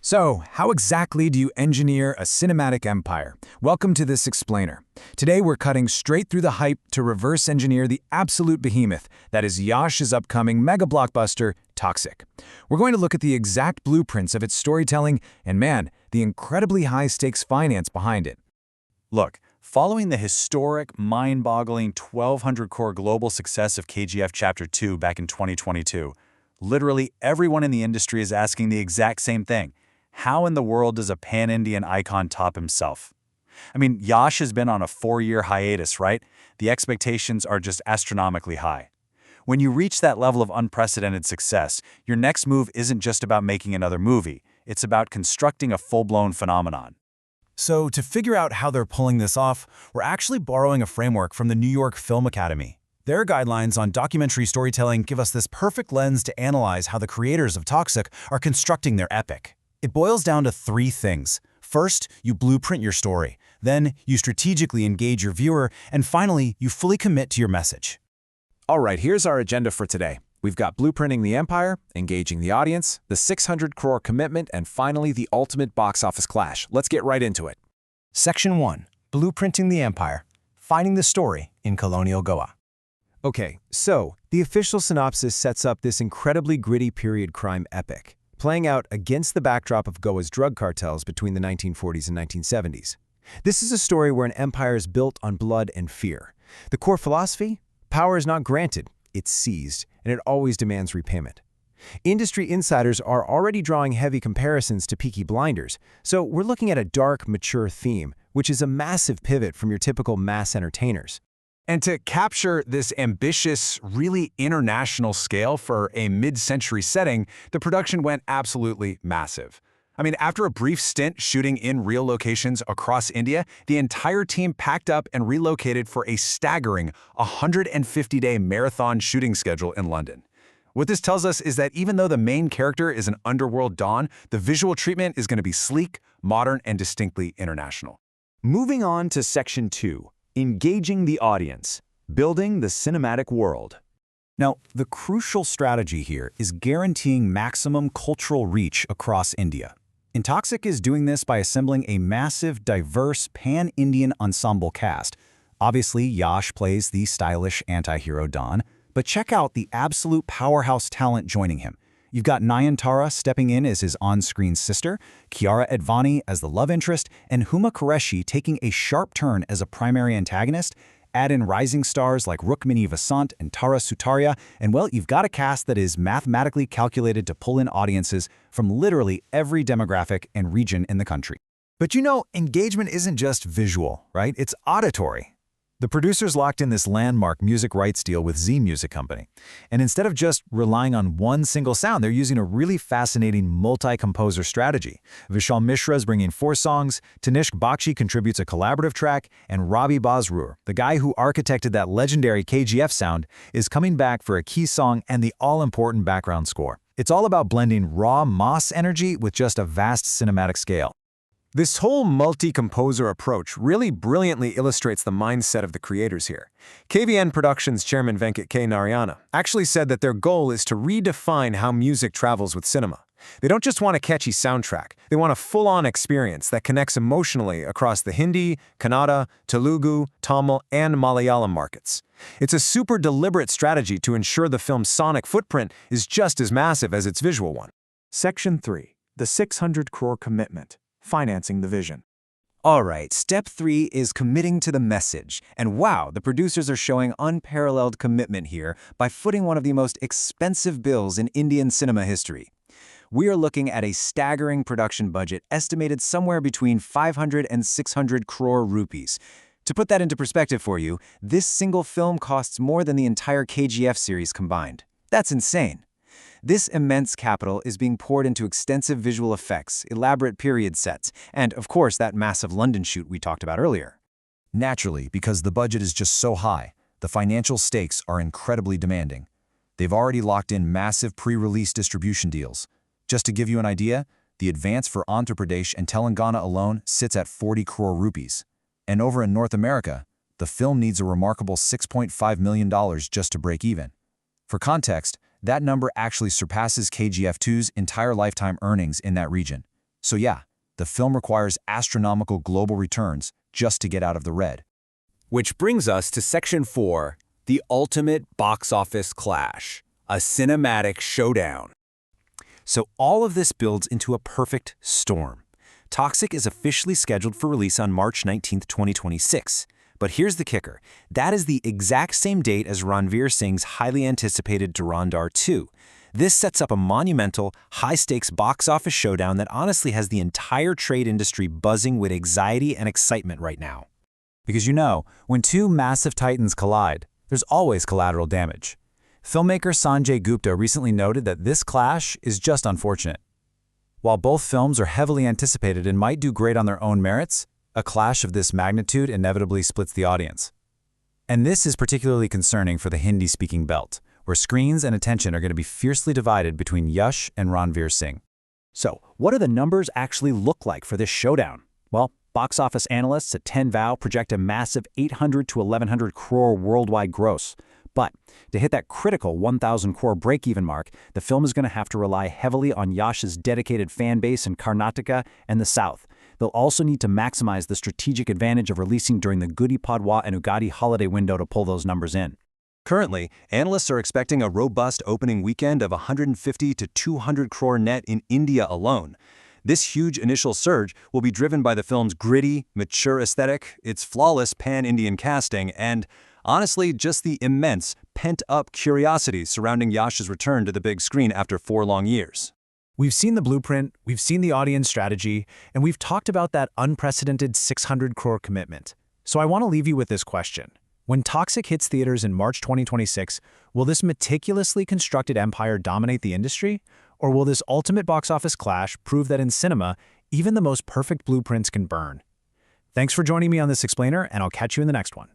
So, how exactly do you engineer a cinematic empire? Welcome to this explainer. Today we're cutting straight through the hype to reverse engineer the absolute behemoth that is Yash's upcoming mega blockbuster, Toxic. We're going to look at the exact blueprints of its storytelling and, man, the incredibly high-stakes finance behind it. Look, following the historic, mind-boggling 1,200-core global success of KGF Chapter 2 back in 2022, literally everyone in the industry is asking the exact same thing. How in the world does a pan-Indian icon top himself? I mean, Yash has been on a 4-year hiatus, right? The expectations are just astronomically high. When you reach that level of unprecedented success, your next move isn't just about making another movie. It's about constructing a full-blown phenomenon. So to figure out how they're pulling this off, we're actually borrowing a framework from the New York Film Academy. Their guidelines on documentary storytelling give us this perfect lens to analyze how the creators of Toxic are constructing their epic. It boils down to 3 things. First, you blueprint your story. Then, you strategically engage your viewer. And finally, you fully commit to your message. All right, here's our agenda for today. We've got blueprinting the empire, engaging the audience, the 600 crore commitment, and finally the ultimate box office clash. Let's get right into it. Section 1. Blueprinting the empire. Finding the story in colonial Goa. Okay, so the official synopsis sets up this incredibly gritty period crime epic, playing out against the backdrop of Goa's drug cartels between the 1940s and 1970s. This is a story where an empire is built on blood and fear. The core philosophy? Power is not granted, it's seized, and it always demands repayment. Industry insiders are already drawing heavy comparisons to Peaky Blinders, so we're looking at a dark, mature theme, which is a massive pivot from your typical mass entertainers. And to capture this ambitious, really international scale for a mid-century setting, the production went absolutely massive. I mean, after a brief stint shooting in real locations across India, the entire team packed up and relocated for a staggering 150-day marathon shooting schedule in London. What this tells us is that even though the main character is an underworld don, the visual treatment is going to be sleek, modern, and distinctly international. Moving on to Section 2. Engaging the audience, building the cinematic world. Now, the crucial strategy here is guaranteeing maximum cultural reach across India. Toxic is doing this by assembling a massive, diverse, pan-Indian ensemble cast. Obviously, Yash plays the stylish anti-hero Don, but check out the absolute powerhouse talent joining him. You've got Nayanthara stepping in as his on-screen sister, Kiara Advani as the love interest, and Huma Qureshi taking a sharp turn as a primary antagonist. Add in rising stars like Rukmini Vasant and Tara Sutaria, and well, you've got a cast that is mathematically calculated to pull in audiences from literally every demographic and region in the country. But you know, engagement isn't just visual, right? It's auditory. The producers locked in this landmark music rights deal with Z Music Company. And instead of just relying on one single sound, they're using a really fascinating multi-composer strategy. Vishal Mishra is bringing 4 songs, Tanishq Bakshi contributes a collaborative track, and Ravi Basrur, the guy who architected that legendary KGF sound, is coming back for a key song and the all-important background score. It's all about blending raw mass energy with just a vast cinematic scale. This whole multi-composer approach really brilliantly illustrates the mindset of the creators here. KVN Productions chairman Venkat K. Narayana actually said that their goal is to redefine how music travels with cinema. They don't just want a catchy soundtrack, they want a full-on experience that connects emotionally across the Hindi, Kannada, Telugu, Tamil, and Malayalam markets. It's a super deliberate strategy to ensure the film's sonic footprint is just as massive as its visual one. Section 3. The 600 crore commitment. Financing the vision. All right, step 3 is committing to the message. And wow, the producers are showing unparalleled commitment here by footing one of the most expensive bills in Indian cinema history. We are looking at a staggering production budget estimated somewhere between 500 and 600 crore rupees. To put that into perspective for you, this single film costs more than the entire KGF series combined. That's insane. This immense capital is being poured into extensive visual effects, elaborate period sets, and, of course, that massive London shoot we talked about earlier. Naturally, because the budget is just so high, the financial stakes are incredibly demanding. They've already locked in massive pre-release distribution deals. Just to give you an idea, the advance for Andhra Pradesh and Telangana alone sits at 40 crore rupees. And over in North America, the film needs a remarkable $6.5 million just to break even. For context, that number actually surpasses KGF 2's entire lifetime earnings in that region. So yeah, the film requires astronomical global returns just to get out of the red. Which brings us to Section 4, the ultimate box office clash, a cinematic showdown. So all of this builds into a perfect storm. Toxic is officially scheduled for release on March 19, 2026. But here's the kicker. That is the exact same date as Ranveer Singh's highly anticipated Dhurandhar 2. This sets up a monumental, high-stakes box office showdown that honestly has the entire trade industry buzzing with anxiety and excitement right now. Because when two massive titans collide, there's always collateral damage. Filmmaker Sanjay Gupta recently noted that this clash is just unfortunate. While both films are heavily anticipated and might do great on their own merits, a clash of this magnitude inevitably splits the audience. And this is particularly concerning for the Hindi-speaking belt, where screens and attention are going to be fiercely divided between Yash and Ranveer Singh. So, what do the numbers actually look like for this showdown? Well, box office analysts at 10Vow project a massive 800 to 1,100 crore worldwide gross. But to hit that critical 1,000 crore break-even mark, the film is going to have to rely heavily on Yash's dedicated fan base in Karnataka and the South. They'll also need to maximize the strategic advantage of releasing during the Gudi Padwa and Ugadi holiday window to pull those numbers in. Currently, analysts are expecting a robust opening weekend of 150 to 200 crore net in India alone. This huge initial surge will be driven by the film's gritty, mature aesthetic, its flawless pan-Indian casting, and, honestly, just the immense, pent-up curiosity surrounding Yash's return to the big screen after 4 long years. We've seen the blueprint, we've seen the audience strategy, and we've talked about that unprecedented 600 crore commitment. So I want to leave you with this question. When Toxic hits theaters in March 2026, will this meticulously constructed empire dominate the industry? Or will this ultimate box office clash prove that in cinema, even the most perfect blueprints can burn? Thanks for joining me on this explainer, and I'll catch you in the next one.